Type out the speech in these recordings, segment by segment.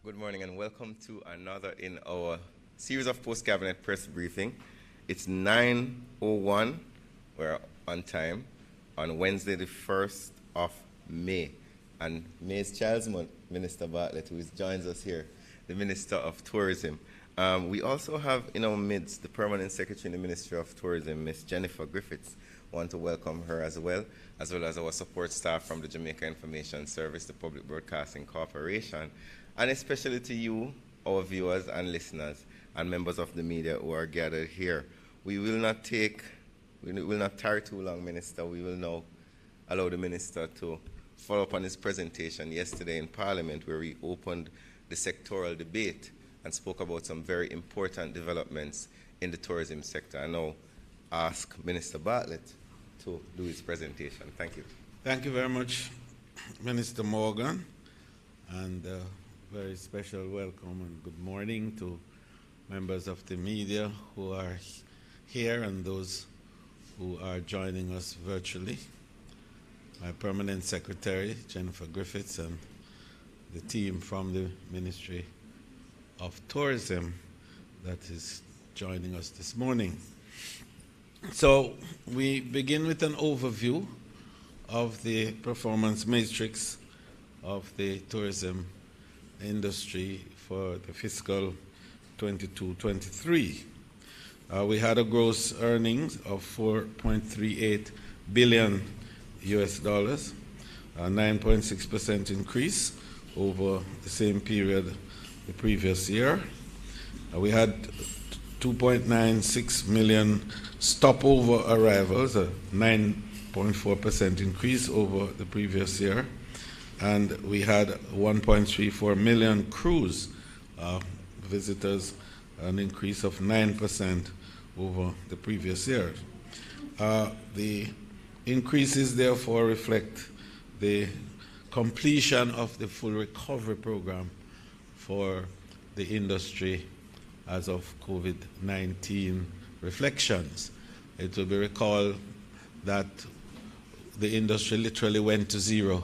Good morning and welcome to another in our series of post-cabinet press briefing. It's 9:01, we're on time, on Wednesday the 1st of May. And May's child's month, Minister Bartlett, who joins us here, the Minister of Tourism. We also have in our midst the Permanent Secretary in the Ministry of Tourism, Ms. Jennifer Griffiths. Want to welcome her as well as our support staff from the Jamaica Information Service, the Public Broadcasting Corporation, and especially to you, our viewers and listeners, and members of the media who are gathered here. We will not tarry too long, Minister. We will now allow the Minister to follow up on his presentation yesterday in Parliament, where he opened the sectoral debate and spoke about some very important developments in the tourism sector. I now ask Minister Bartlett to do his presentation. Thank you. Thank you very much, Minister Morgan, and very special welcome and good morning to members of the media who are here and those who are joining us virtually. My Permanent Secretary, Jennifer Griffiths, and the team from the Ministry of Tourism that is joining us this morning. So we begin with an overview of the performance matrix of the tourism industry for the fiscal 22-23. We had a gross earnings of $4.38 billion, a 9.6% increase over the same period the previous year. We had 2.96 million stopover arrivals, a 9.4% increase over the previous year. And we had 1.34 million cruise visitors, an increase of 9% over the previous year. The increases therefore reflect the completion of the full recovery program for the industry as of COVID-19 reflections. It will be recalled that the industry literally went to zero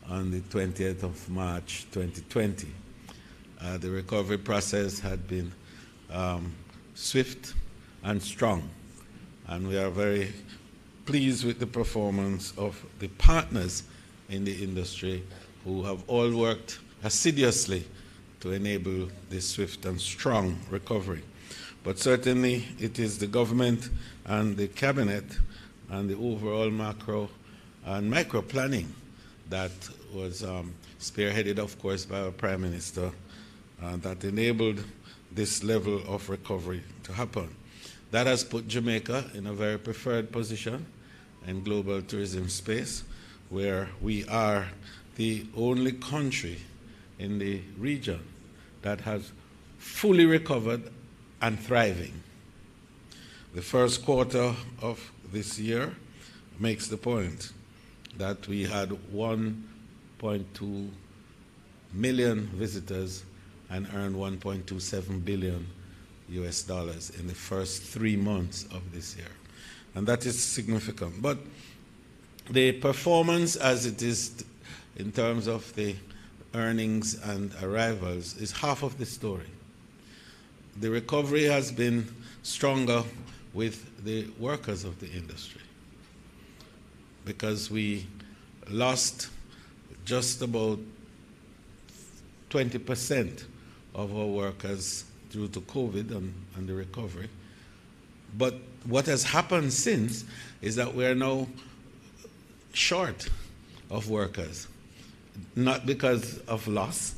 on the 20th of March 2020. The recovery process had been swift and strong, and we are very pleased with the performance of the partners in the industry who have all worked assiduously to enable this swift and strong recovery. But certainly it is the government and the cabinet and the overall macro and micro planning that was spearheaded, of course, by our Prime Minister that enabled this level of recovery to happen. That has put Jamaica in a very preferred position in global tourism space, where we are the only country in the region that has fully recovered and thriving. The first quarter of this year makes the point that we had 1.2 million visitors and earned $1.27 billion in the first 3 months of this year. And that is significant. But the performance as it is in terms of the earnings and arrivals is half of the story. The recovery has been stronger with the workers of the industry, because we lost just about 20% of our workers due to COVID and the recovery. But what has happened since is that we are now short of workers, not because of loss,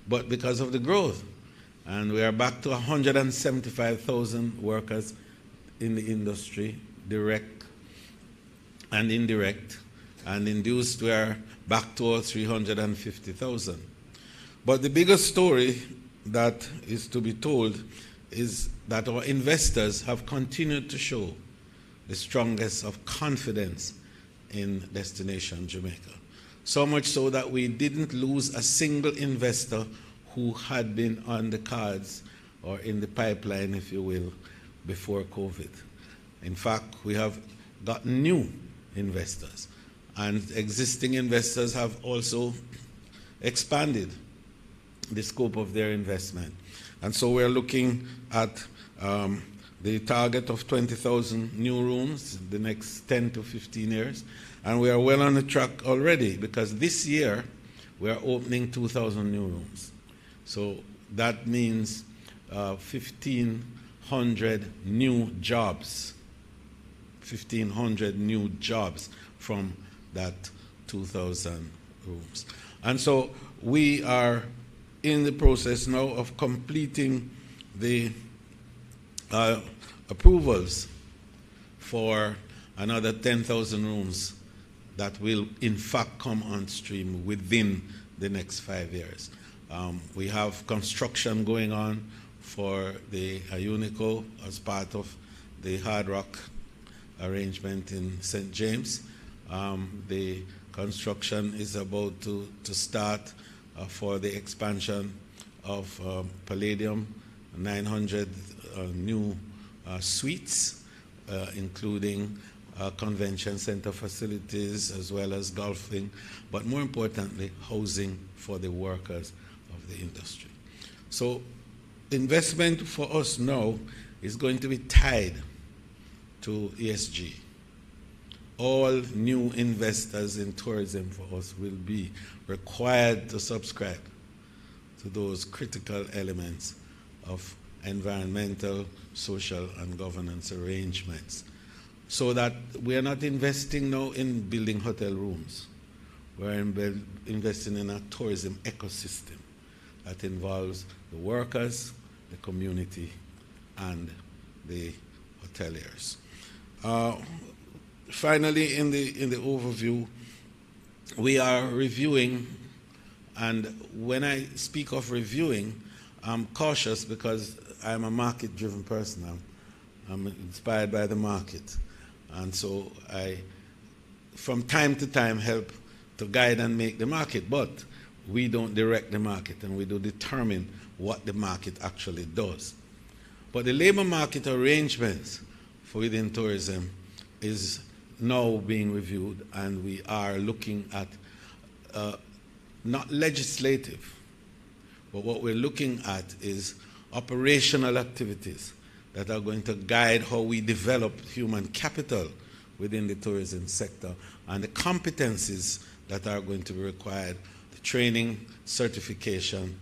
but because of the growth. And we are back to 175,000 workers in the industry, direct and indirect, and induced we are back to 350,000. But the biggest story that is to be told is that our investors have continued to show the strongest of confidence in destination Jamaica. So much so that we didn't lose a single investor who had been on the cards or in the pipeline, if you will, before COVID. In fact, we have got new investors, and existing investors have also expanded. the scope of their investment. And so we're looking at the target of 20,000 new rooms in the next 10 to 15 years. And we are well on the track already, because this year we are opening 2,000 new rooms. So that means 1,500 new jobs. 1,500 new jobs from that 2,000 rooms. And so we are in the process now of completing the approvals for another 10,000 rooms that will in fact come on stream within the next 5 years. We have construction going on for the Unico as part of the Hard Rock arrangement in St. James. The construction is about to start for the expansion of Palladium, 900 new suites, including convention center facilities as well as golfing, but more importantly, housing for the workers of the industry. So investment for us now is going to be tied to ESG. All new investors in tourism for us will be required to subscribe to those critical elements of environmental, social, and governance arrangements, so that we are not investing now in building hotel rooms. We're investing in a tourism ecosystem that involves the workers, the community, and the hoteliers. Finally, in the overview, we are reviewing, and when I speak of reviewing, I'm cautious because I'm a market-driven person. I'm inspired by the market. And so I, from time to time, help to guide and make the market, but we don't direct the market, and we do determine what the market actually does. But the labor market arrangements for within tourism is now being reviewed, and we are looking at not legislative, but what we're looking at is operational activities that are going to guide how we develop human capital within the tourism sector, and the competencies that are going to be required, the training, certification,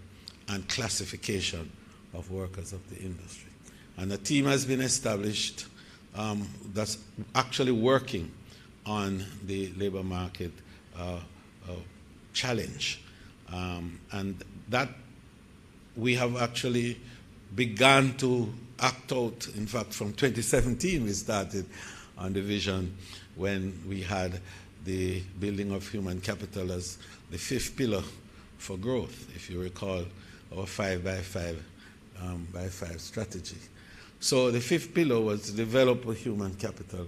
and classification of workers of the industry. And a team has been established that's actually working on the labor market challenge. And that we have actually begun to act out. In fact, from 2017 we started on the vision when we had the building of human capital as the fifth pillar for growth, if you recall our 5x5 by 5 strategy. So the fifth pillar was to develop a human capital,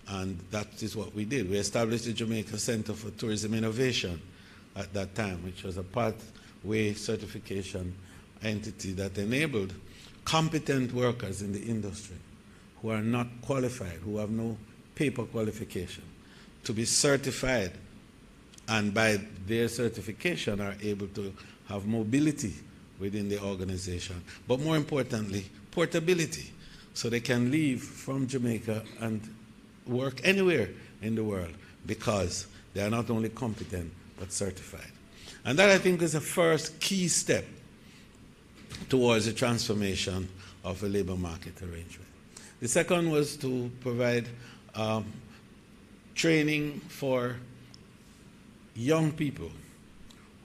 and that is what we did. We established the Jamaica Center for Tourism Innovation at that time, which was a pathway certification entity that enabled competent workers in the industry who are not qualified, who have no paper qualification, to be certified, and by their certification are able to have mobility within the organization, but more importantly, portability, so they can leave from Jamaica and work anywhere in the world because they are not only competent but certified. And that, I think, is the first key step towards the transformation of a labor market arrangement. The second was to provide training for young people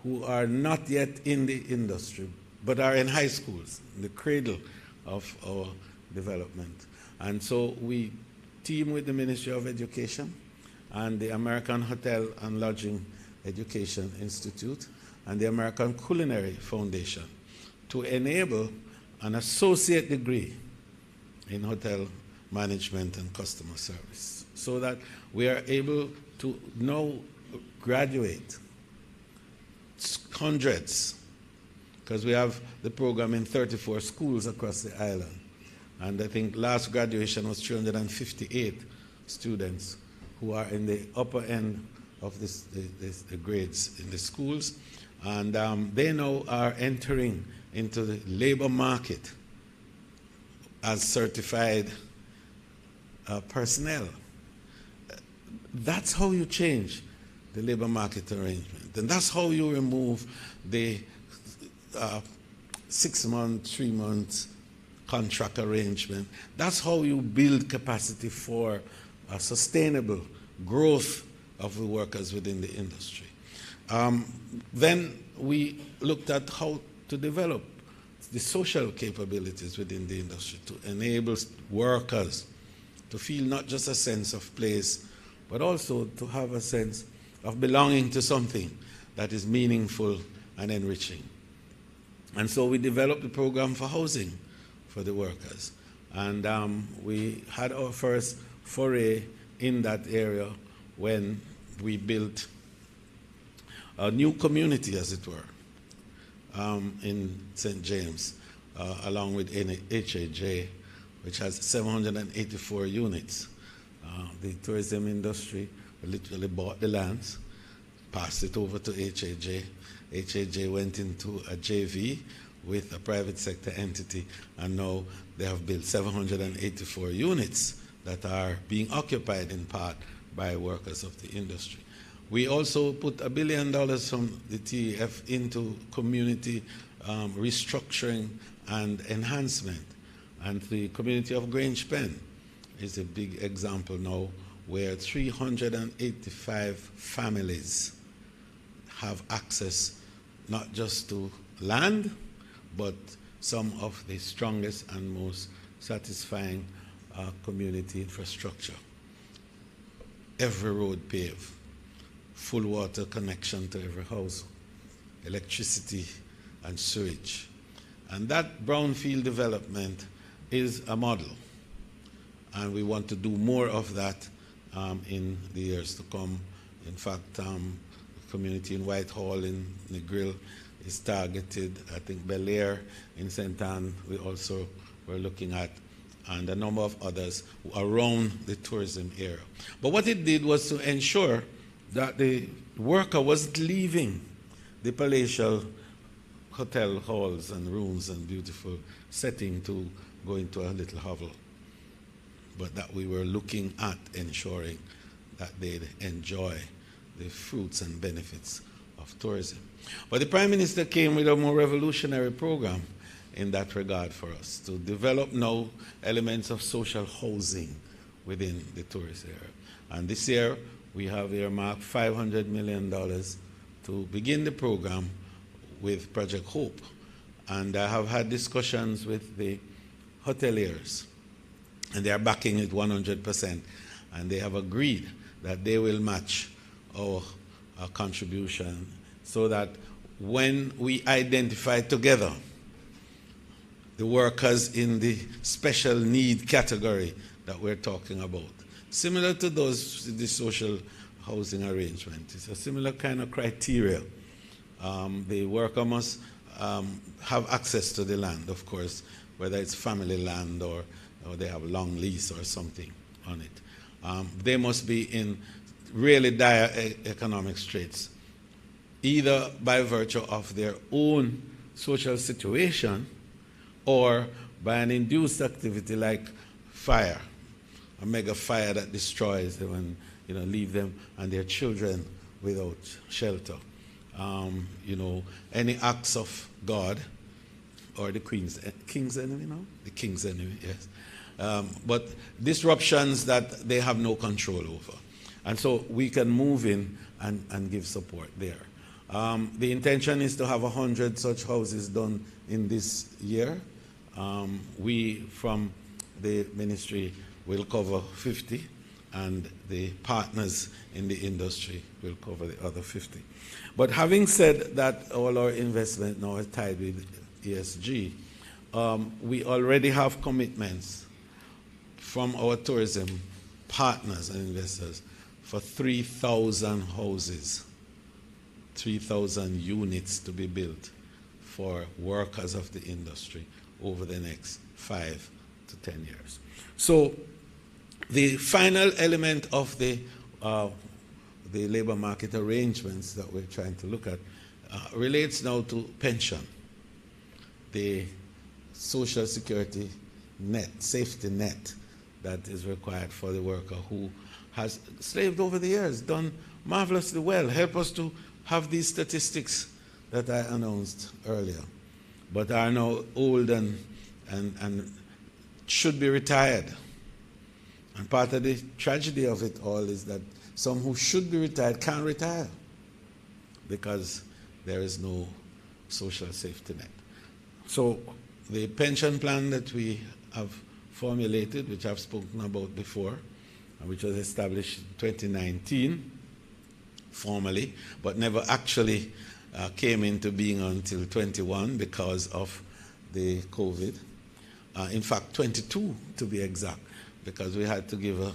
who are not yet in the industry but are in high schools, in the cradle of our development. And so we team with the Ministry of Education and the American Hotel and Lodging Education Institute and the American Culinary Foundation to enable an associate degree in hotel management and customer service, so that we are able to now graduate hundreds, because we have the program in 34 schools across the island. And I think last graduation was 358 students who are in the upper end of the grades in the schools. And they now are entering into the labor market as certified personnel. That's how you change the labor market arrangement. And that's how you remove the 6 month, 3 months contract arrangement. That's how you build capacity for sustainable growth of the workers within the industry. Then we looked at how to develop the social capabilities within the industry to enable workers to feel not just a sense of place, but also to have a sense of belonging to something that is meaningful and enriching. And so we developed the program for housing for the workers. And we had our first foray in that area when we built a new community, as it were, in St. James, along with HAJ, which has 784 units. The tourism industry literally bought the lands, passed it over to HAJ. HAJ went into a JV with a private sector entity, and now they have built 784 units that are being occupied in part by workers of the industry. We also put $1 billion from the TEF into community restructuring and enhancement. And the community of Grange Pen is a big example now where 385 families have access not just to land, but some of the strongest and most satisfying community infrastructure. Every road paved, full water connection to every house, electricity and sewage. And that brownfield development is a model. And we want to do more of that in the years to come. In fact, the community in Whitehall in Negril is targeted. I think Bel Air in St. Anne we also were looking at, and a number of others around the tourism area. But what it did was to ensure that the worker wasn't leaving the palatial hotel halls and rooms and beautiful setting to go into a little hovel, but that we were looking at ensuring that they'd enjoy the fruits and benefits of tourism. But the Prime Minister came with a more revolutionary program in that regard for us, to develop now elements of social housing within the tourist area. And this year, we have earmarked $500 million to begin the program with Project Hope. And I have had discussions with the hoteliers, and they are backing it 100%. And they have agreed that they will match our contribution so that when we identify together the workers in the special need category that we're talking about, similar to those in the social housing arrangement, it's a similar kind of criteria. The worker must have access to the land, of course, whether it's family land or they have a long lease or something on it. They must be in really dire economic straits, either by virtue of their own social situation or by an induced activity like fire, a mega fire that destroys them and leave them and their children without shelter. Any acts of God or the king's enemy now? The king's enemy, yes. But disruptions that they have no control over. And so we can move in and give support there. The intention is to have 100 such houses done in this year. We, from the ministry, will cover 50, and the partners in the industry will cover the other 50. But having said that, all our investment now is tied with ESG, we already have commitments from our tourism partners and investors for 3,000 houses, 3,000 units to be built for workers of the industry over the next 5 to 10 years. So the final element of the labor market arrangements that we're trying to look at relates now to pension, the social security net, safety net that is required for the worker who has slaved over the years, done marvelously well. Help us to have these statistics that I announced earlier, but are now old and should be retired. And part of the tragedy of it all is that some who should be retired can't retire because there is no social safety net. So the pension plan that we have formulated, which I've spoken about before, and which was established in 2019 formally, but never actually came into being until 21 because of the COVID. In fact, 22 to be exact, because we had to give a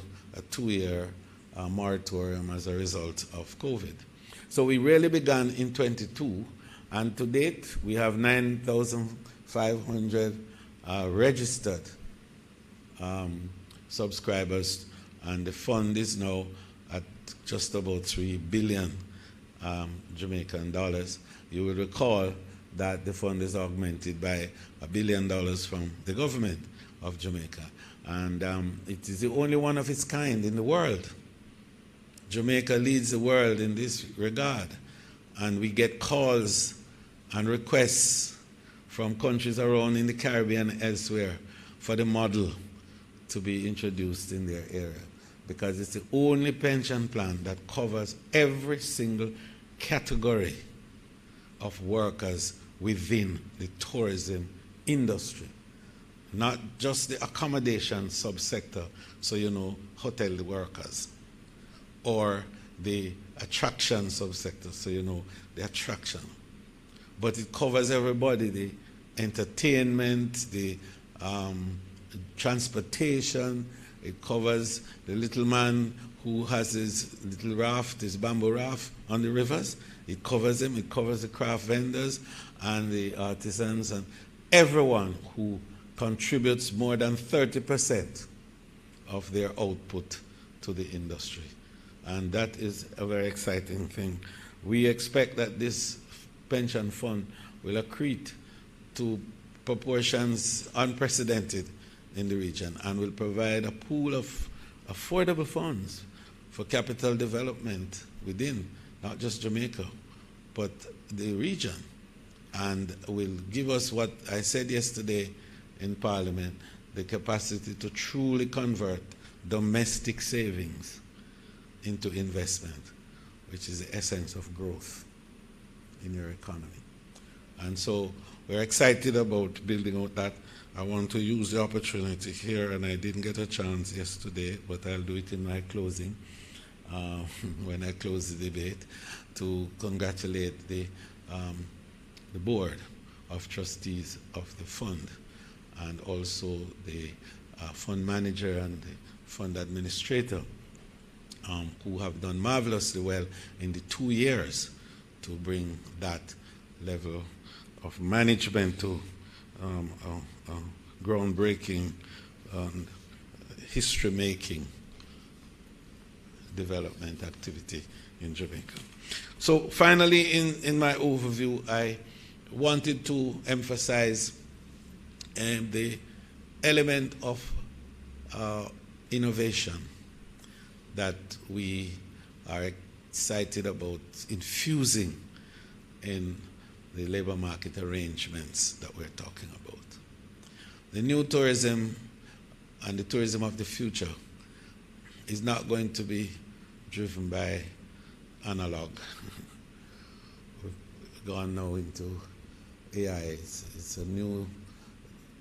2-year moratorium as a result of COVID. So we really began in 22, and to date we have 9,500 registered subscribers, and the fund is now at just about 3 billion Jamaican dollars. You will recall that the fund is augmented by $1 billion from the government of Jamaica, and it is the only one of its kind in the world. Jamaica leads the world in this regard, and we get calls and requests from countries around in the Caribbean and elsewhere for the model to be introduced in their area, because it's the only pension plan that covers every single category of workers within the tourism industry, not just the accommodation subsector, so you know, hotel workers, or the attraction subsector, so you know, the attraction. But it covers everybody, the entertainment, the transportation. It covers the little man who has his little raft, his bamboo raft on the rivers. It covers him. It covers the craft vendors and the artisans and everyone who contributes more than 30% of their output to the industry. And that is a very exciting thing. We expect that this pension fund will accrete to proportions unprecedented in the region and will provide a pool of affordable funds for capital development within not just Jamaica, but the region, and will give us what I said yesterday in Parliament, the capacity to truly convert domestic savings into investment, which is the essence of growth in your economy. And so we're excited about building out that. I want to use the opportunity here, and I didn't get a chance yesterday, but I'll do it in my closing, when I close the debate, to congratulate the board of trustees of the fund, and also the fund manager and the fund administrator, who have done marvelously well in the 2 years to bring that level of management to groundbreaking, history-making development activity in Jamaica. So finally, in my overview, I wanted to emphasize the element of innovation that we are excited about infusing in the labor market arrangements that we're talking about. The new tourism and the tourism of the future is not going to be driven by analog. We've gone now into AI. It's a new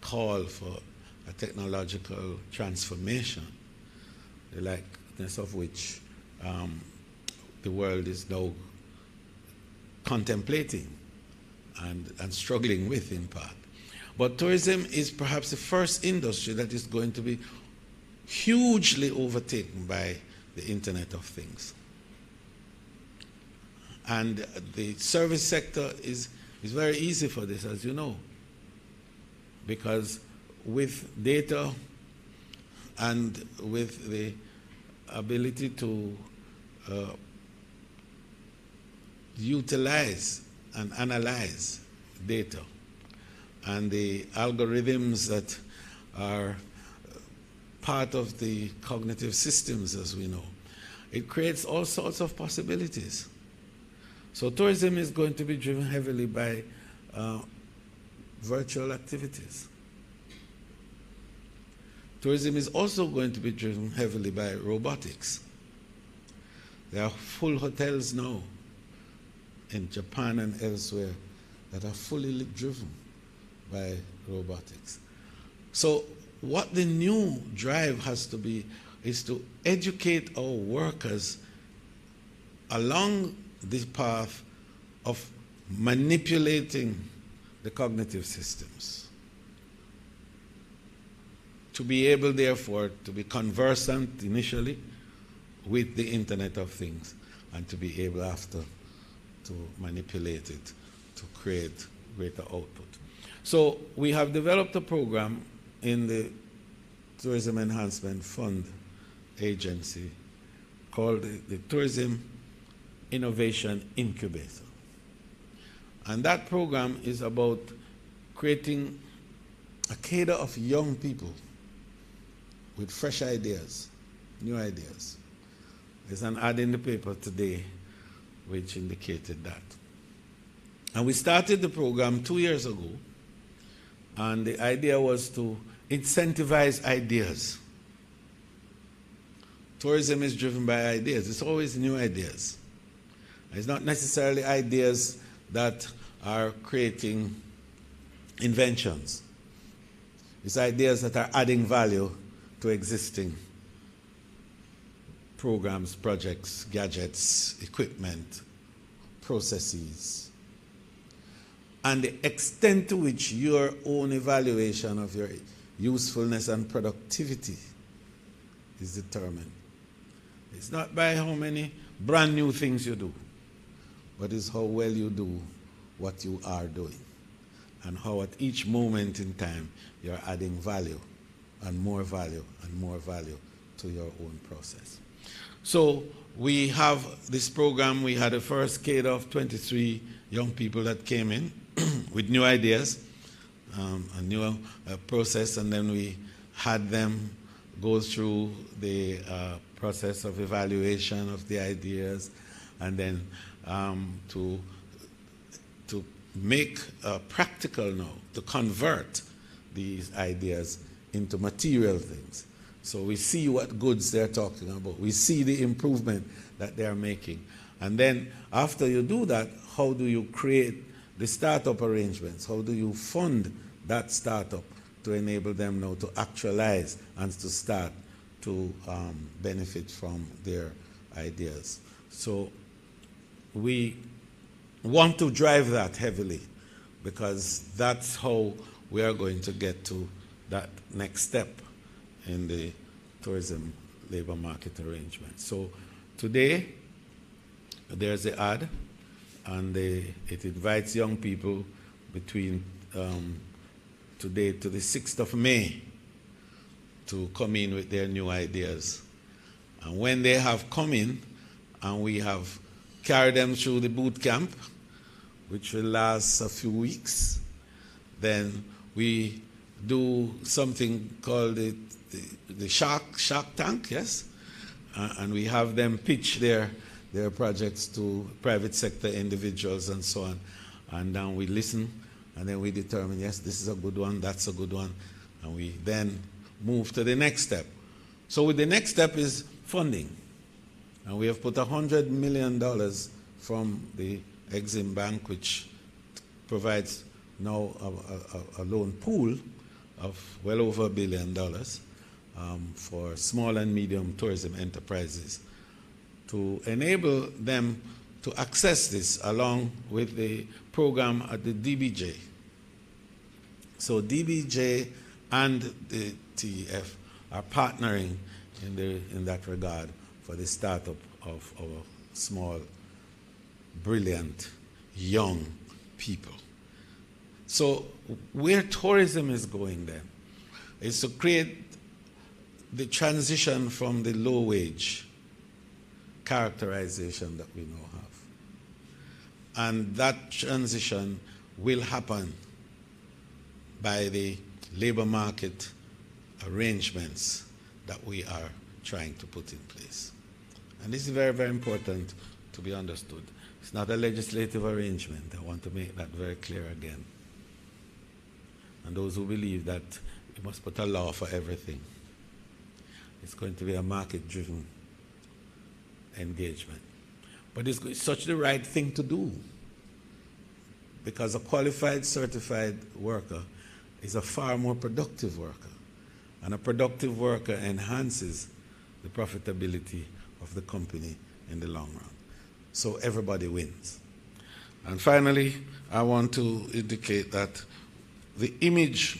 call for a technological transformation, the likeness of which the world is now contemplating and struggling with in part. But tourism is perhaps the first industry that is going to be hugely overtaken by the Internet of Things. And the service sector is very easy for this, as you know, because with data and with the ability to utilize and analyze data and the algorithms that are part of the cognitive systems, as we know, it creates all sorts of possibilities. So tourism is going to be driven heavily by virtual activities. Tourism is also going to be driven heavily by robotics. There are full hotels now in Japan and elsewhere that are fully driven by robotics. So what the new drive has to be is to educate our workers along this path of manipulating the cognitive systems, to be able, therefore, to be conversant initially with the Internet of Things, and to be able after to manipulate it to create greater output. So we have developed a program in the Tourism Enhancement Fund Agency called the Tourism Innovation Incubator. And that program is about creating a cadre of young people with fresh ideas, new ideas. There's an ad in the paper today which indicated that. And we started the program 2 years ago, and the idea was to incentivize ideas. Tourism is driven by ideas. It's always new ideas. It's not necessarily ideas that are creating inventions. It's ideas that are adding value to existing programs, projects, gadgets, equipment, processes. And the extent to which your own evaluation of your usefulness and productivity is determined. It's not by how many brand new things you do, but it's how well you do what you are doing, and how at each moment in time you're adding value and more value and more value to your own process. So we have this program. We had a first cadre of 23 young people that came in with new ideas, a new process, and then we had them go through the process of evaluation of the ideas, and then to make practical now, to convert these ideas into material things. So we see what goods they're talking about. We see the improvement that they're making. And then after you do that, how do you create the startup arrangements? How do you fund that startup to enable them now to actualize and to start to benefit from their ideas? So we want to drive that heavily, because that's how we are going to get to that next step in the tourism labor market arrangement. So today, there's the ad, and it invites young people between today to the 6th of May to come in with their new ideas. And when they have come in, and we have carried them through the boot camp, which will last a few weeks, then we do something called the Shark Tank, yes? And we have them pitch their projects to private sector individuals and so on. And then we listen, and then we determine, yes, this is a good one, that's a good one. And we then move to the next step. So with the next step is funding. And we have put $100 million from the Exim Bank, which provides now a loan pool of well over $1 billion for small and medium tourism enterprises to enable them to access this along with the program at the DBJ. So DBJ and the TEF are partnering in that regard for the startup of our small, brilliant, young people. So where tourism is going then is to create the transition from the low wage characterization that we now And that transition will happen by the labor market arrangements that we are trying to put in place. And this is very, very important to be understood. It's not a legislative arrangement. I want to make that very clear again. And those who believe that we must put a law for everything, it's going to be a market-driven engagement. But it's such the right thing to do, because a qualified, certified worker is a far more productive worker. And a productive worker enhances the profitability of the company in the long run. So everybody wins. And finally, I want to indicate that the image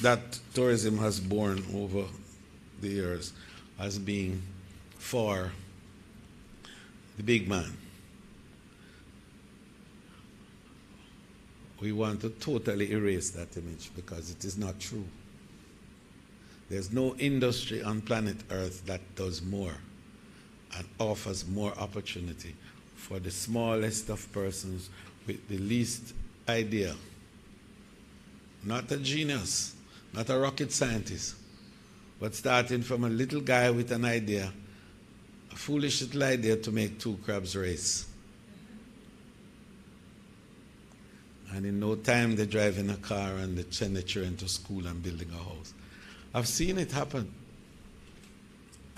that tourism has borne over the years as being for the big man, we want to totally erase that image, because it is not true. There's no industry on planet Earth that does more and offers more opportunity for the smallest of persons with the least idea. Not a genius, not a rocket scientist, but starting from a little guy with an idea, a foolish little idea to make 2 crabs race. And in no time they're driving a car and they're sending the children to school and building a house. I've seen it happen.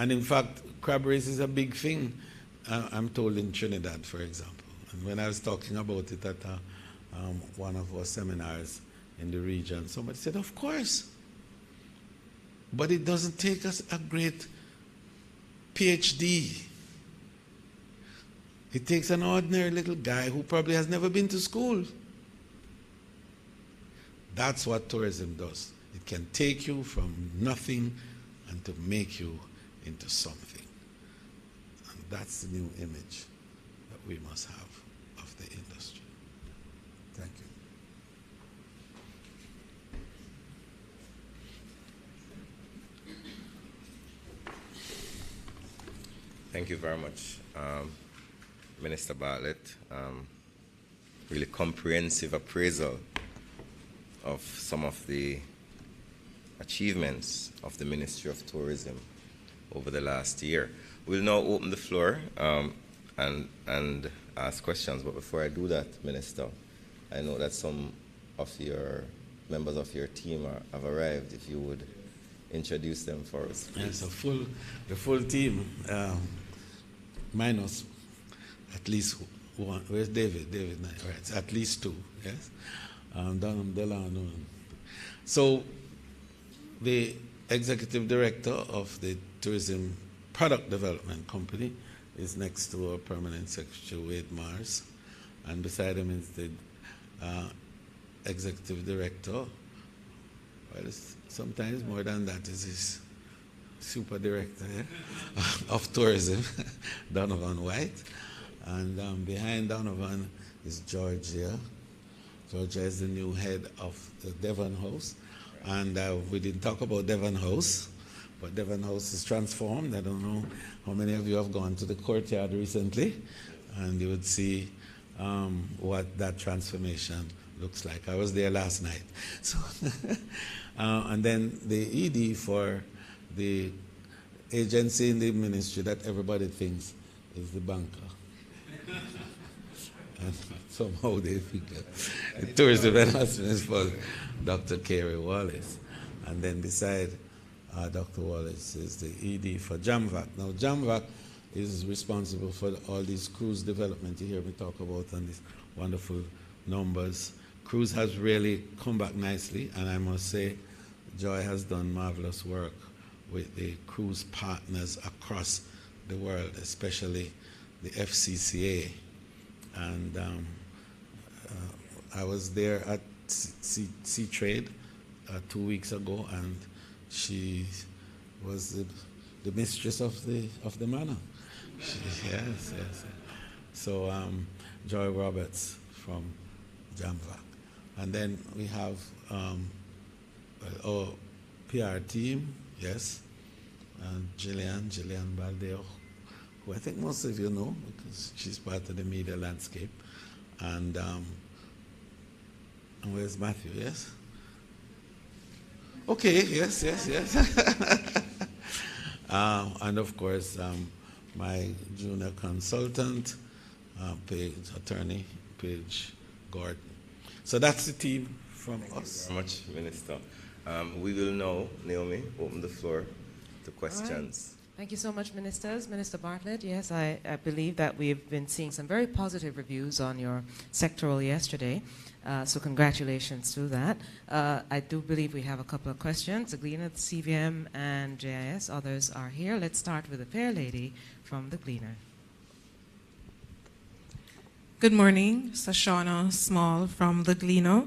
And in fact, crab race is a big thing, I'm told, in Trinidad, for example. And when I was talking about it at one of our seminars in the region, somebody said, of course. But it doesn't take us a great PhD. It takes an ordinary little guy who probably has never been to school. That's what tourism does. It can take you from nothing and to make you into something. And that's the new image that we must have of the industry. Thank you. Thank you very much, Minister Bartlett. Really comprehensive appraisal of some of the achievements of the Ministry of Tourism over the last year. We'll now open the floor and ask questions. But before I do that, Minister, I know that some of your members of your team have arrived. If you would introduce them for us, please. Yes, the full team, minus at least one. Where's David? David, right? At least 2. Yes, Delano. So, the executive director of the Tourism Product Development Company is next to our permanent secretary, Wade Mars, and beside him is the executive director. Well, sometimes more than that is his super director of tourism, Donovan White. And behind Donovan is Georgia. Georgia is the new head of the Devon House. And we didn't talk about Devon House, but Devon House is transformed. I don't know how many of you have gone to the courtyard recently, and you would see what that transformation looks like. I was there last night. So, and then the ED for the agency in the ministry that everybody thinks is the banker. And somehow they think the tourism enhancement is for Dr. Carey Wallace. And then beside Dr. Wallace is the ED for JAMVAC. Now, JAMVAC is responsible for all these cruise development you hear me talk about and these wonderful numbers. Cruise has really come back nicely, and I must say Joy has done marvelous work with the cruise partners across the world, especially the FCCA. And I was there at Sea Trade 2 weeks ago, and she was the mistress of the manor. Yes. So Joy Roberts from JAMVAC. And then we have our PR team, yes, and Gillian Baldeo, who I think most of you know because she's part of the media landscape. And where's Matthew? Yes? Okay, yes. And of course, my junior consultant, attorney Paige Gordon. So that's the team from us. Thank you very much, Minister. We will now, Naomi, open the floor to questions. Thank you so much, Ministers. Minister Bartlett, yes, I believe that we've been seeing some very positive reviews on your sectoral yesterday, so congratulations to that. I do believe we have a couple of questions. The Gleaner, the CVM, and JIS, others are here. Let's start with the fair lady from the Gleaner. Good morning, Sashana Small from the Gleaner.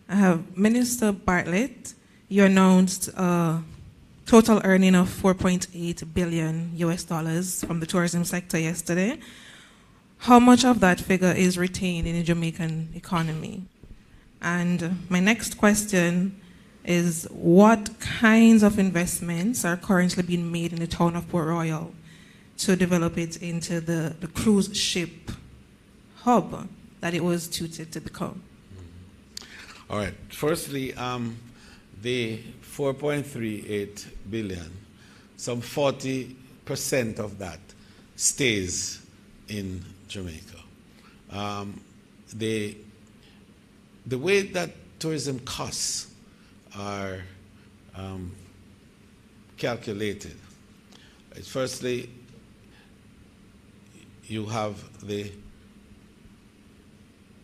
I have Minister Bartlett. You announced total earning of $4.8 billion US from the tourism sector yesterday. How much of that figure is retained in the Jamaican economy? And my next question is, what kinds of investments are currently being made in the town of Port Royal to develop it into the cruise ship hub that it was tutored to become? All right. Firstly, the 4.38 billion, some 40% of that stays in Jamaica. The way that tourism costs are calculated is, firstly, you have the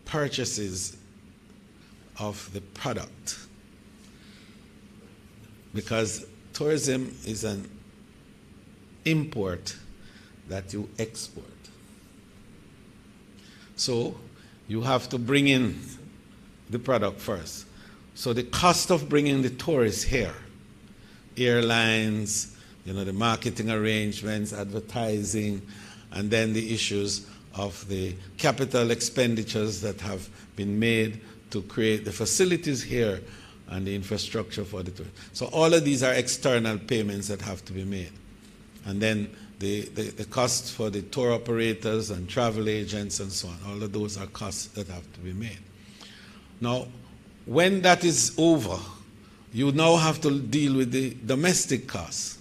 purchases of the product, because tourism is an import that you export. So you have to bring in the product first. So the cost of bringing the tourists here, airlines, the marketing arrangements, advertising, and then the issues of the capital expenditures that have been made to create the facilities here and the infrastructure for the tourists. So all of these are external payments that have to be made. And then the costs for the tour operators and travel agents and so on, all of those are costs that have to be made. Now, when that is over, you now have to deal with the domestic costs,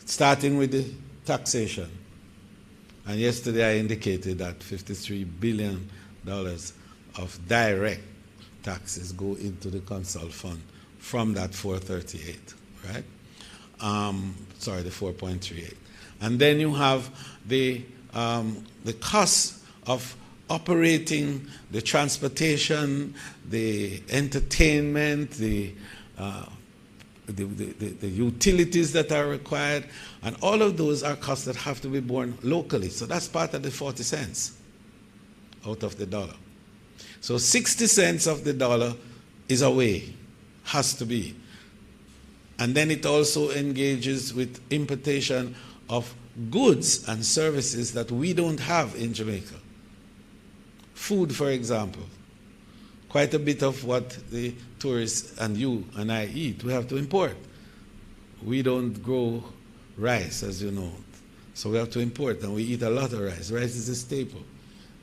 starting with the taxation. And yesterday I indicated that $53 billion of direct taxes go into the consult fund from that 438, right? The 4.38. And then you have the costs of operating the transportation, the entertainment, the utilities that are required, and all of those are costs that have to be borne locally. So that's part of the 40 cents out of the dollar. So 60 cents of the dollar is away, has to be. And then it also engages with importation of goods and services that we don't have in Jamaica. Food, for example. Quite a bit of what the tourists and you and I eat, we have to import. We don't grow rice, as you know. So we have to import, and we eat a lot of rice. Rice is a staple.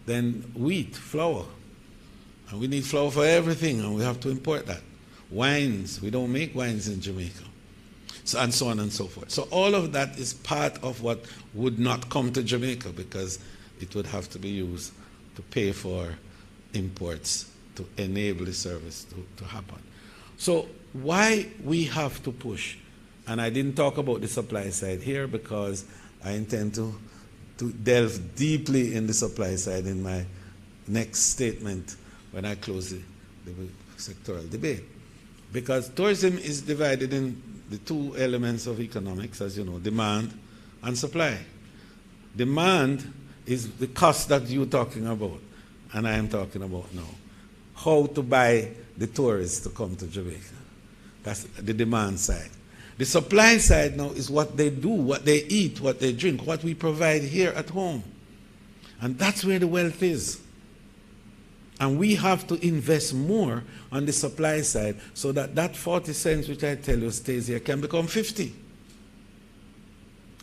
Then wheat, flour. And we need flour for everything, and we have to import that. Wines, we don't make wines in Jamaica. So, and so on and so forth. So all of that is part of what would not come to Jamaica, because it would have to be used to pay for imports to enable the service to happen. So why we have to push, and I didn't talk about the supply side here because I intend to delve deeply in the supply side in my next statement when I close the sectoral debate. Because tourism is divided in the two elements of economics, as you know, demand and supply. Demand is the cost that you're talking about, and I am talking about now. How to buy the tourists to come to Jamaica. That's the demand side. The supply side now is what they do, what they eat, what they drink, what we provide here at home. And that's where the wealth is. And we have to invest more on the supply side so that that 40 cents, which I tell you stays here, can become 50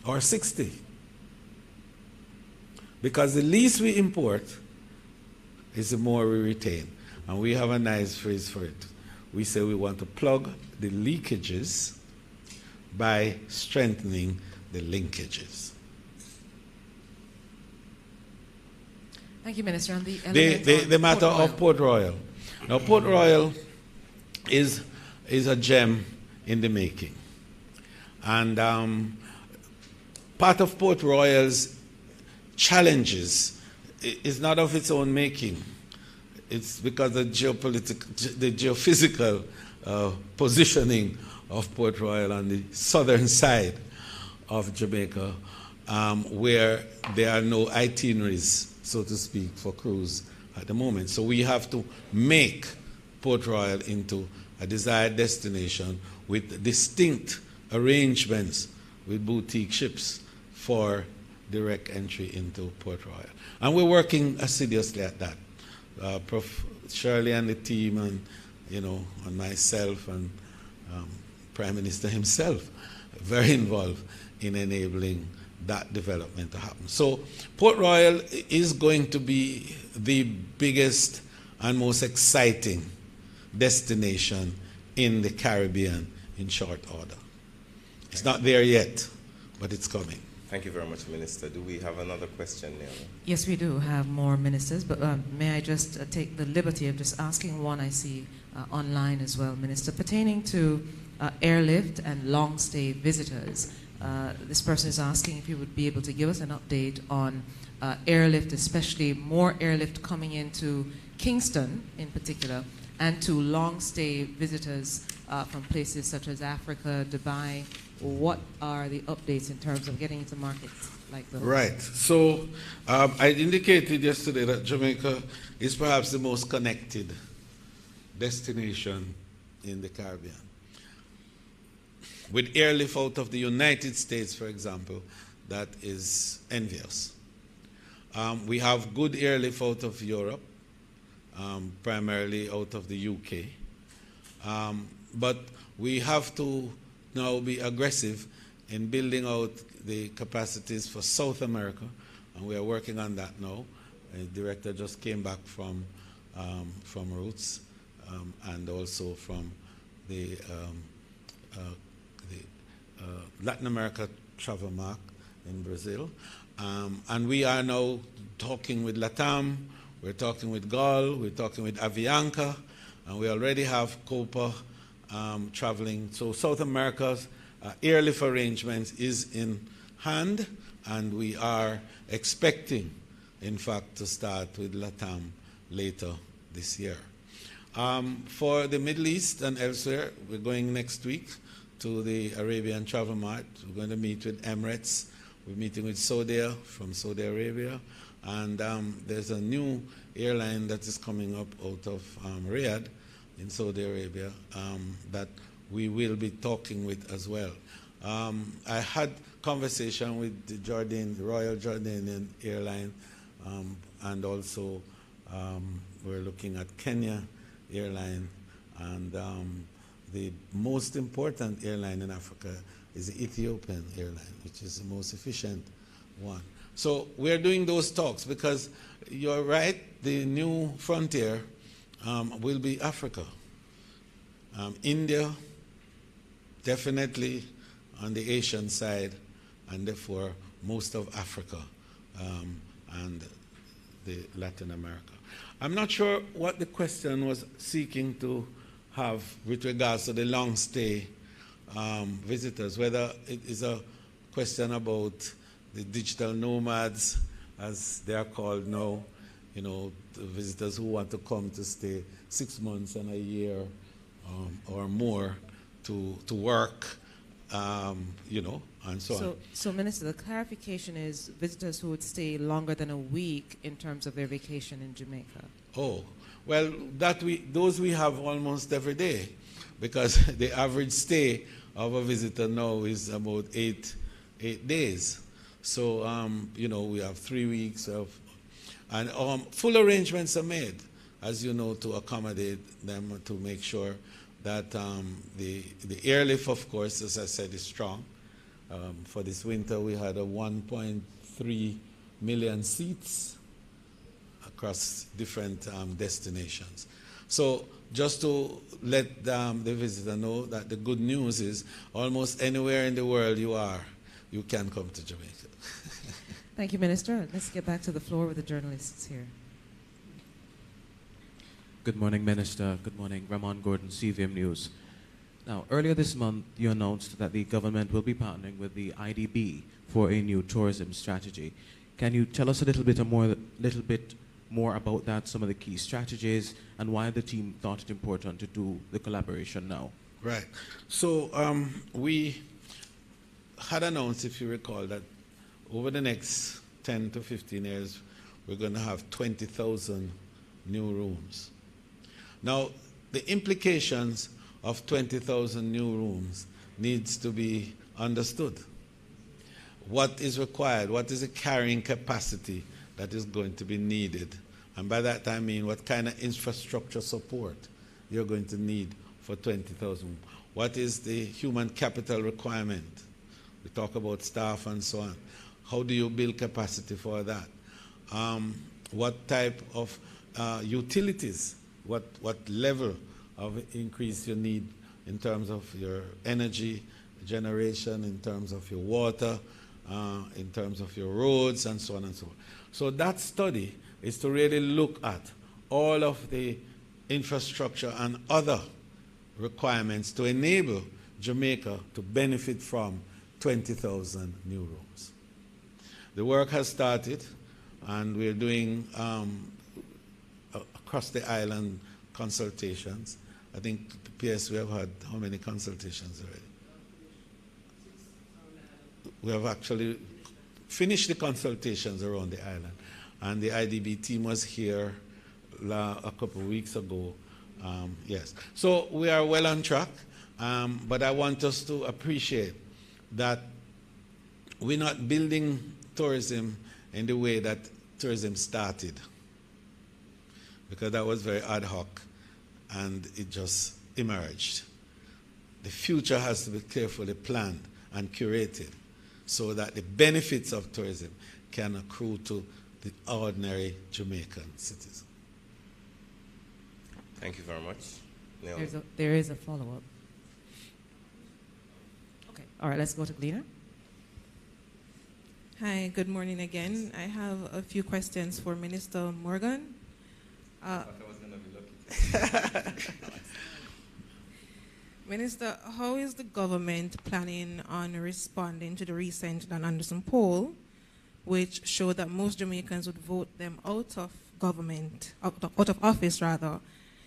or 60. Because the least we import is the more we retain. And we have a nice phrase for it. We say we want to plug the leakages by strengthening the linkages. Thank you, Minister. On the matter of Port Royal. Now, Port Royal is a gem in the making. And part of Port Royal's challenges is not of its own making. It's because of the geophysical positioning of Port Royal on the southern side of Jamaica, where there are no itineraries, so to speak, for cruise at the moment. So we have to make Port Royal into a desired destination with distinct arrangements with boutique ships for direct entry into Port Royal. And we're working assiduously at that. Prof. Shirley and the team, and and myself and Prime Minister himself, very involved in enabling that development to happen. So Port Royal is going to be the biggest and most exciting destination in the Caribbean in short order. It's not there yet, but it's coming. Thank you very much, Minister. Do we have another question now? Yes, we do have more ministers, but may I just take the liberty of just asking one I see online as well, Minister, pertaining to airlift and long-stay visitors. This person is asking if you would be able to give us an update on airlift, especially more airlift coming into Kingston in particular, and to long-stay visitors from places such as Africa, Dubai. What are the updates in terms of getting into markets like those? Right. So I indicated yesterday that Jamaica is perhaps the most connected destination in the Caribbean. With airlift out of the United States, for example, that is envious. We have good airlift out of Europe, primarily out of the UK. But we have to now be aggressive in building out the capacities for South America, and we are working on that now. The director just came back from Roots and also from the Latin America Travel Mark in Brazil. And we are now talking with LATAM, we're talking with GAL, we're talking with Avianca, and we already have COPA traveling. So South America's airlift arrangements is in hand, and we are expecting, in fact, to start with LATAM later this year. For the Middle East and elsewhere, we're going next week to the Arabian Travel Mart. We're going to meet with Emirates. We're meeting with Saudia from Saudi Arabia. And there's a new airline that is coming up out of Riyadh in Saudi Arabia that we will be talking with as well. I had conversation with the Royal Jordanian Airline, and also we're looking at Kenya Airline, and the most important airline in Africa is the Ethiopian Airline, which is the most efficient one. So we're doing those talks because you're right, the new frontier will be Africa. India, definitely on the Asian side, and therefore most of Africa and the Latin America. I'm not sure what the question was seeking to have with regards to the long stay visitors, whether it is a question about the digital nomads, as they are called now, the visitors who want to come to stay 6 months and a year or more to work, and so on. So, Minister, the clarification is visitors who would stay longer than a week in terms of their vacation in Jamaica. Oh, well, those we have almost every day, because the average stay of a visitor now is about 8 days. So, we have 3 weeks and full arrangements are made, as you know, to accommodate them, to make sure that the airlift, of course, as I said, is strong. For this winter, we had a 1.3 million seats across different destinations. So just to let the visitor know that the good news is almost anywhere in the world you are, you can come to Jamaica. Thank you, Minister. Let's get back to the floor with the journalists here. Good morning, Minister. Good morning. Ramon Gordon, CVM News. Now, earlier this month, you announced that the government will be partnering with the IDB for a new tourism strategy. Can you tell us a little bit more about that, some of the key strategies, and why the team thought it important to do the collaboration now? Right. So we had announced, if you recall, that over the next 10 to 15 years, we're going to have 20,000 new rooms. Now, the implications of 20,000 new rooms needs to be understood. What is required? What is the carrying capacity that is going to be needed? And by that I mean what kind of infrastructure support you're going to need for 20,000. What is the human capital requirement? We talk about staff and so on. How do you build capacity for that? What type of utilities? What level of increase you need in terms of your energy generation, in terms of your water, in terms of your roads, and so on and so on. So that study is to really look at all of the infrastructure and other requirements to enable Jamaica to benefit from 20,000 new rooms. The work has started, and we're doing across the island consultations. I think, PS, we have had how many consultations already? We have actually finished the consultations around the island. And the IDB team was here a couple of weeks ago. Yes. So we are well on track. But I want us to appreciate that we're not building tourism in the way that tourism started, because that was very ad hoc and it just emerged. The future has to be carefully planned and curated so that the benefits of tourism can accrue to the ordinary Jamaican citizen. Thank you very much. There is a follow-up. Okay, all right, let's go to Gleaner. Hi, good morning again. I have a few questions for Minister Morgan. I was going to be lucky. Minister, how is the government planning on responding to the recent Dan Anderson poll, which showed that most Jamaicans would vote them out of government, out of office rather,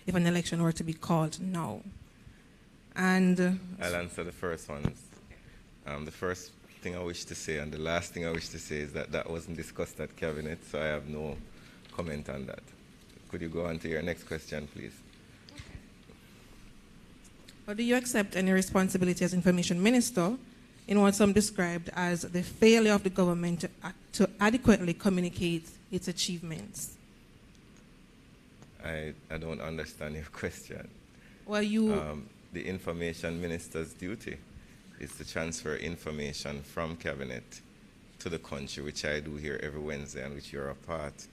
if an election were to be called now? And I'll answer the first one. The first thing I wish to say and the last thing I wish to say is that that wasn't discussed at Cabinet, so I have no comment on that. Could you go on to your next question, please? Or do you accept any responsibility as Information Minister in what some described as the failure of the government to adequately communicate its achievements? I don't understand your question. Well, the Information Minister's duty is to transfer information from Cabinet to the country, which I do here every Wednesday and which you're a part.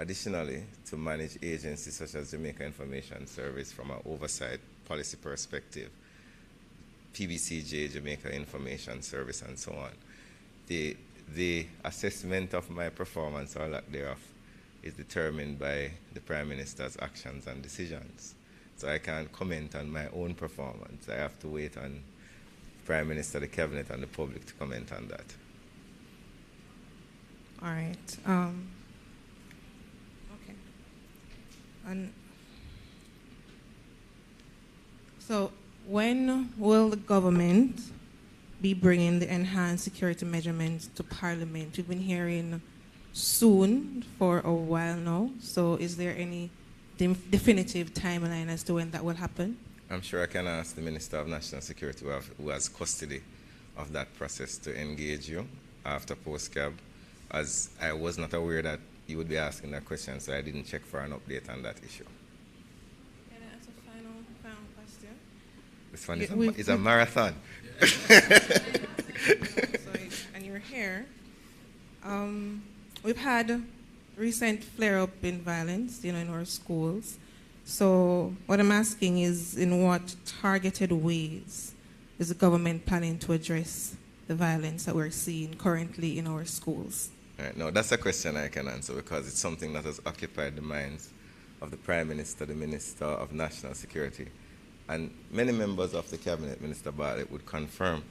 Additionally, to manage agencies such as Jamaica Information Service from an oversight policy perspective, PBCJ, Jamaica Information Service, and so on. The assessment of my performance or lack thereof is determined by the Prime Minister's actions and decisions. So I can't comment on my own performance. I have to wait on the Prime Minister, the Cabinet, and the public to comment on that. all right. Okay. And so when will the government be bringing the enhanced security measurements to Parliament? We've been hearing soon for a while now. So is there any definitive timeline as to when that will happen? I'm sure I can ask the Minister of National Security who has custody of that process to engage you after postcab, as I was not aware that you would be asking that question, so I didn't check for an update on that issue. Can I ask a final question? This one is a marathon. And you're here. We've had recent flare-up in violence, in our schools. So what I'm asking is, in what targeted ways is the government planning to address the violence that we're seeing currently in our schools? Right, no, that's a question I can answer because it's something that has occupied the minds of the Prime Minister, the Minister of National Security, and many members of the Cabinet, Minister Bartlett, would confirm.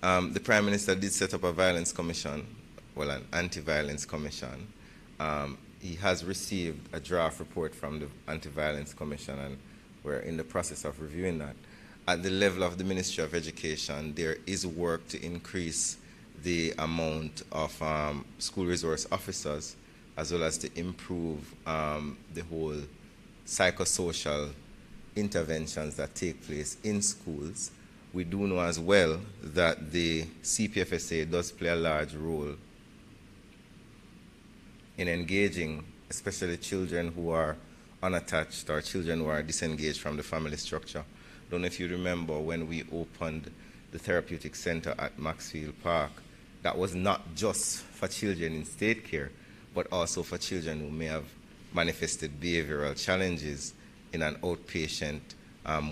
The Prime Minister did set up a violence commission, well, an anti-violence commission. He has received a draft report from the Anti-Violence Commission, and we're in the process of reviewing that. At the level of the Ministry of Education, there is work to increase the amount of school resource officers, as well as to improve the whole psychosocial interventions that take place in schools. We do know as well that the CPFSA does play a large role in engaging, especially children who are unattached or children who are disengaged from the family structure. I don't know if you remember when we opened the therapeutic center at Maxfield Park, that was not just for children in state care, but also for children who may have manifested behavioral challenges in an outpatient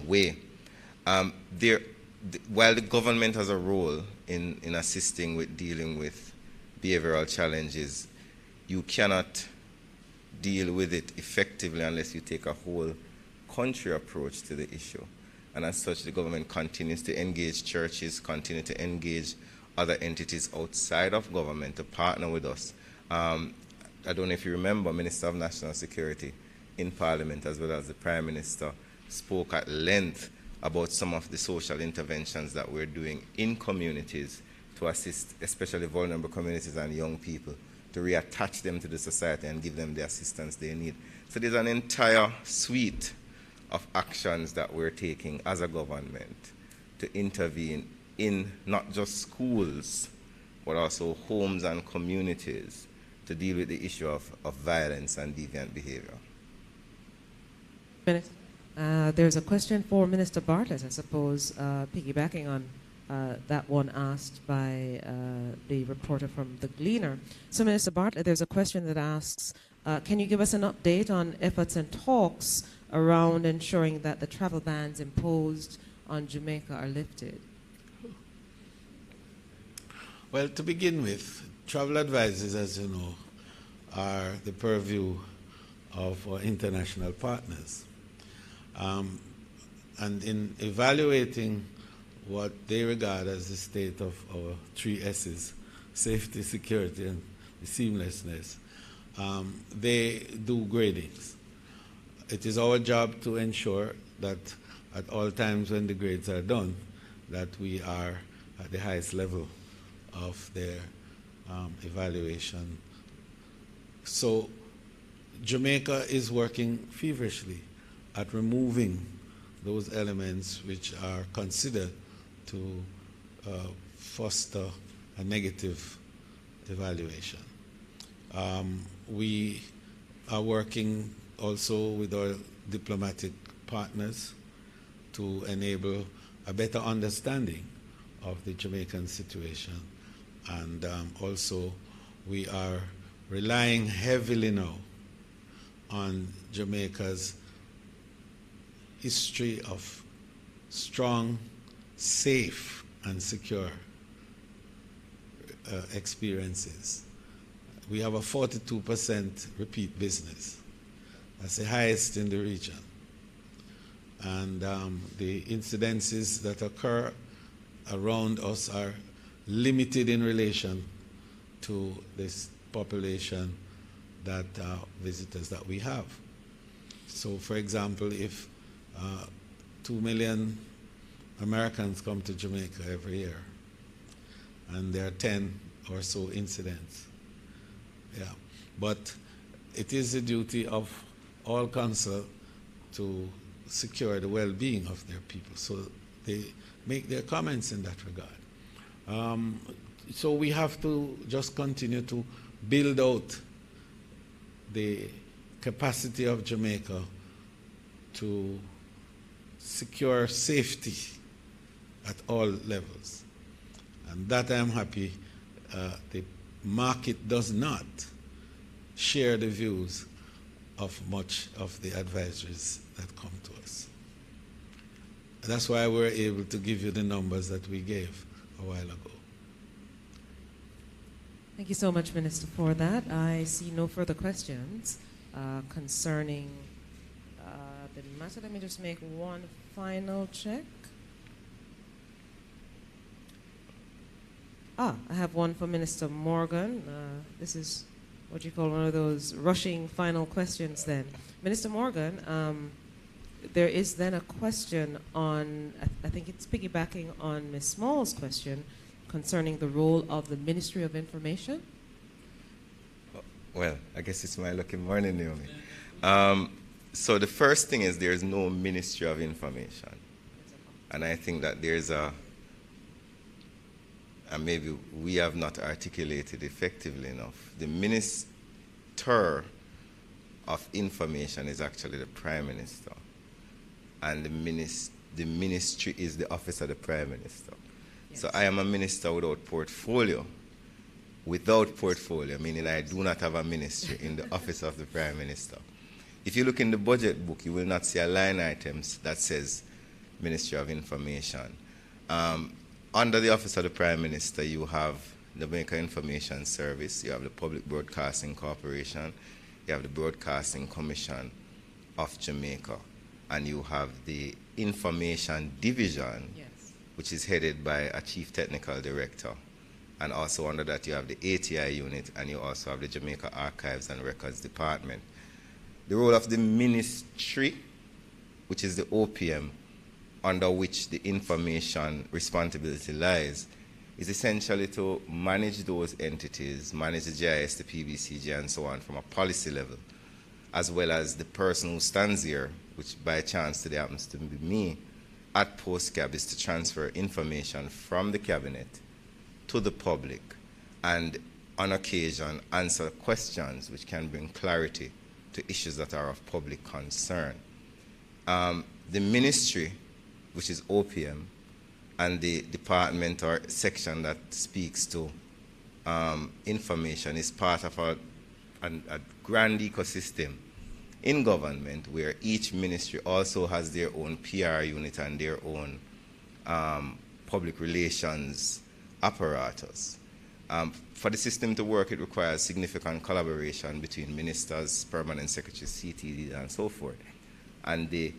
way. While the government has a role in assisting with dealing with behavioral challenges, you cannot deal with it effectively unless you take a whole country approach to the issue. And as such, the government continues to engage churches, continue to engage other entities outside of government to partner with us. I don't know if you remember, Minister of National Security in Parliament, as well as the Prime Minister, spoke at length about some of the social interventions that we're doing in communities to assist especially vulnerable communities and young people, to reattach them to the society and give them the assistance they need. So there's an entire suite of actions that we're taking as a government to intervene in not just schools, but also homes and communities to deal with the issue of violence and deviant behavior. There's a question for Minister Bartlett, I suppose, piggybacking on that one asked by the reporter from The Gleaner. So, Minister Bartlett, there's a question that asks, can you give us an update on efforts and talks around ensuring that the travel bans imposed on Jamaica are lifted? Well, to begin with, travel advices, as you know, are the purview of our international partners. And in evaluating what they regard as the state of our 3 S's, safety, security, and the seamlessness, they do gradings. It is our job to ensure that at all times when the grades are done, that we are at the highest level of their evaluation. So Jamaica is working feverishly at removing those elements which are considered to foster a negative evaluation. We are working also with our diplomatic partners to enable a better understanding of the Jamaican situation. And also we are relying heavily now on Jamaica's history of strong, safe, and secure experiences. We have a 42% repeat business. That's the highest in the region. And the incidences that occur around us are limited in relation to this population that visitors that we have. So, for example, if 2 million Americans come to Jamaica every year, and there are 10 or so incidents. Yeah, but it is the duty of all council to secure the well-being of their people, so they make their comments in that regard. So we have to just continue to build out the capacity of Jamaica to secure safety at all levels. And that I am happy the market does not share the views of much of the advisories that come to us. That's why we're able to give you the numbers that we gave a while ago. Thank you so much, Minister, for that. I see no further questions concerning the matter. Let me just make one final check. I have one for Minister Morgan. This is what you call one of those rushing final questions then. Minister Morgan, there is then a question on, I think it's piggybacking on Ms. Small's question concerning the role of the Ministry of Information. Well, I guess it's my lucky morning, Naomi. So the first thing is there's no Ministry of Information. And I think that there's and maybe we have not articulated effectively enough. The Minister of Information is actually the Prime Minister. And the ministry is the office of the Prime Minister. Yes. So I am a minister without portfolio. Without portfolio, meaning I do not have a ministry in the office of the Prime Minister. If you look in the budget book, you will not see a line item that says Ministry of Information. Under the office of the Prime Minister, you have the Jamaica Information Service, you have the Public Broadcasting Corporation, you have the Broadcasting Commission of Jamaica, and you have the Information Division, yes, which is headed by a Chief Technical Director. And also under that you have the ATI unit, and you also have the Jamaica Archives and Records Department. The role of the ministry, which is the OPM, under which the information responsibility lies, is essentially to manage those entities, manage the GIS, the PBCG, and so on from a policy level, as well as the person who stands here, which by chance today happens to be me, at PostCab, is to transfer information from the cabinet to the public and on occasion answer questions which can bring clarity to issues that are of public concern. The ministry, which is OPM, and the department or section that speaks to information is part of a grand ecosystem in government where each ministry also has their own PR unit and their own public relations apparatus. For the system to work, it requires significant collaboration between ministers, permanent secretaries, CTDs, and so forth. And the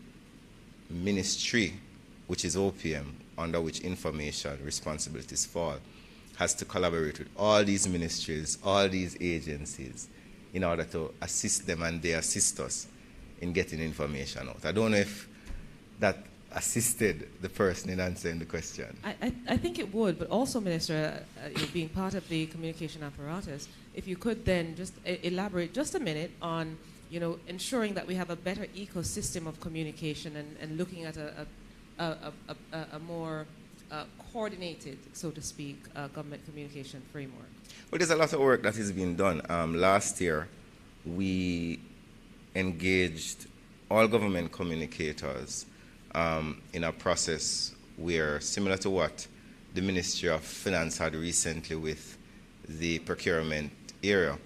ministry, which is OPM, under which information responsibilities fall, has to collaborate with all these ministries, all these agencies, in order to assist them, and they assist us in getting information out. I don't know if that assisted the person in answering the question. I think it would, but also, Minister, being part of the communication apparatus, if you could then just elaborate just a minute on, ensuring that we have a better ecosystem of communication and looking at a more coordinated, so to speak, government communication framework. Well, there's a lot of work that is being done. Last year, we engaged all government communicators in a process where, similar to what the Ministry of Finance had recently with the procurement area,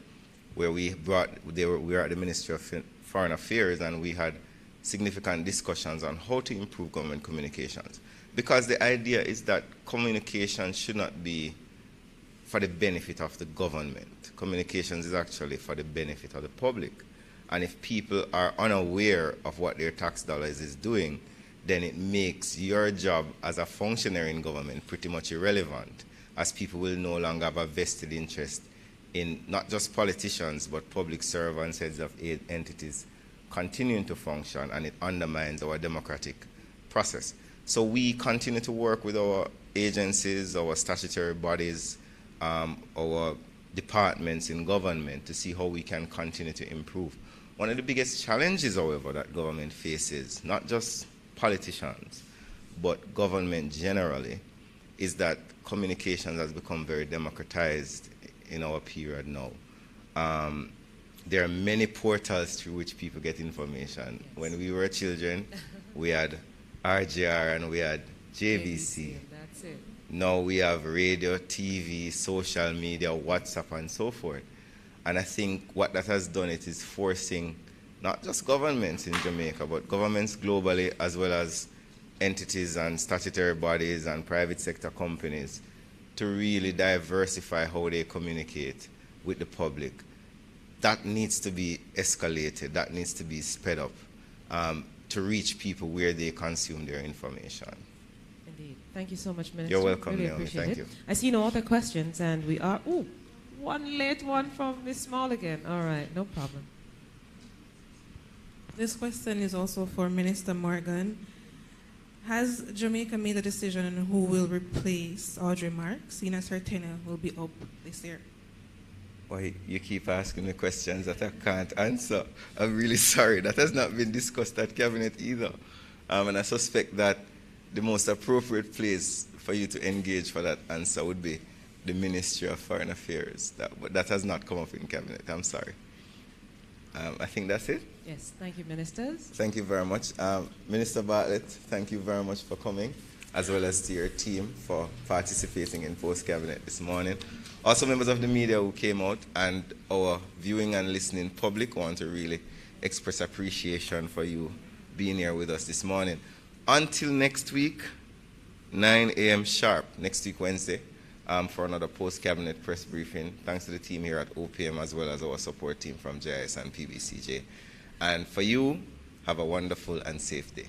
where we were at the Ministry of Foreign Affairs, and we had significant discussions on how to improve government communications. Because the idea is that communication should not be for the benefit of the government. Communications is actually for the benefit of the public. And if people are unaware of what their tax dollars is doing, then it makes your job as a functionary in government pretty much irrelevant, as people will no longer have a vested interest in not just politicians, but public servants, heads of entities continuing to function, and it undermines our democratic process. So we continue to work with our agencies, our statutory bodies, our departments in government to see how we can continue to improve. One of the biggest challenges, however, that government faces, not just politicians, but government generally, is that communications has become very democratized in our period now. There are many portals through which people get information. Yes. When we were children, we had RGR and we had JVC. That's it. Now we have radio, TV, social media, WhatsApp, and so forth. And I think what that has done, it is forcing not just governments in Jamaica, but governments globally, as well as entities and statutory bodies and private sector companies, to really diversify how they communicate with the public. That needs to be escalated, that needs to be sped up to reach people where they consume their information. Indeed. Thank you so much, Minister. You're welcome, really Naomi. appreciate Thank it. you. I see no other questions, and we are, one late one from Ms. Small again. All right, no problem. This question is also for Minister Morgan. Has Jamaica made a decision on who will replace Audrey Marks, seeing as her tenure will be up this year? Why you keep asking me questions that I can't answer. I'm really sorry. That has not been discussed at Cabinet either. And I suspect that the most appropriate place for you to engage for that answer would be the Ministry of Foreign Affairs. But that has not come up in Cabinet. I'm sorry. I think that's it. Yes, thank you, Ministers. Thank you very much. Minister Bartlett, thank you very much for coming, as well as to your team for participating in post-Cabinet this morning. Also, members of the media who came out, and our viewing and listening public, want to really express appreciation for you being here with us this morning. Until next week, 9 a.m. sharp, next week Wednesday, for another post-Cabinet press briefing. Thanks to the team here at OPM, as well as our support team from JIS and PBCJ. And for you, have a wonderful and safe day.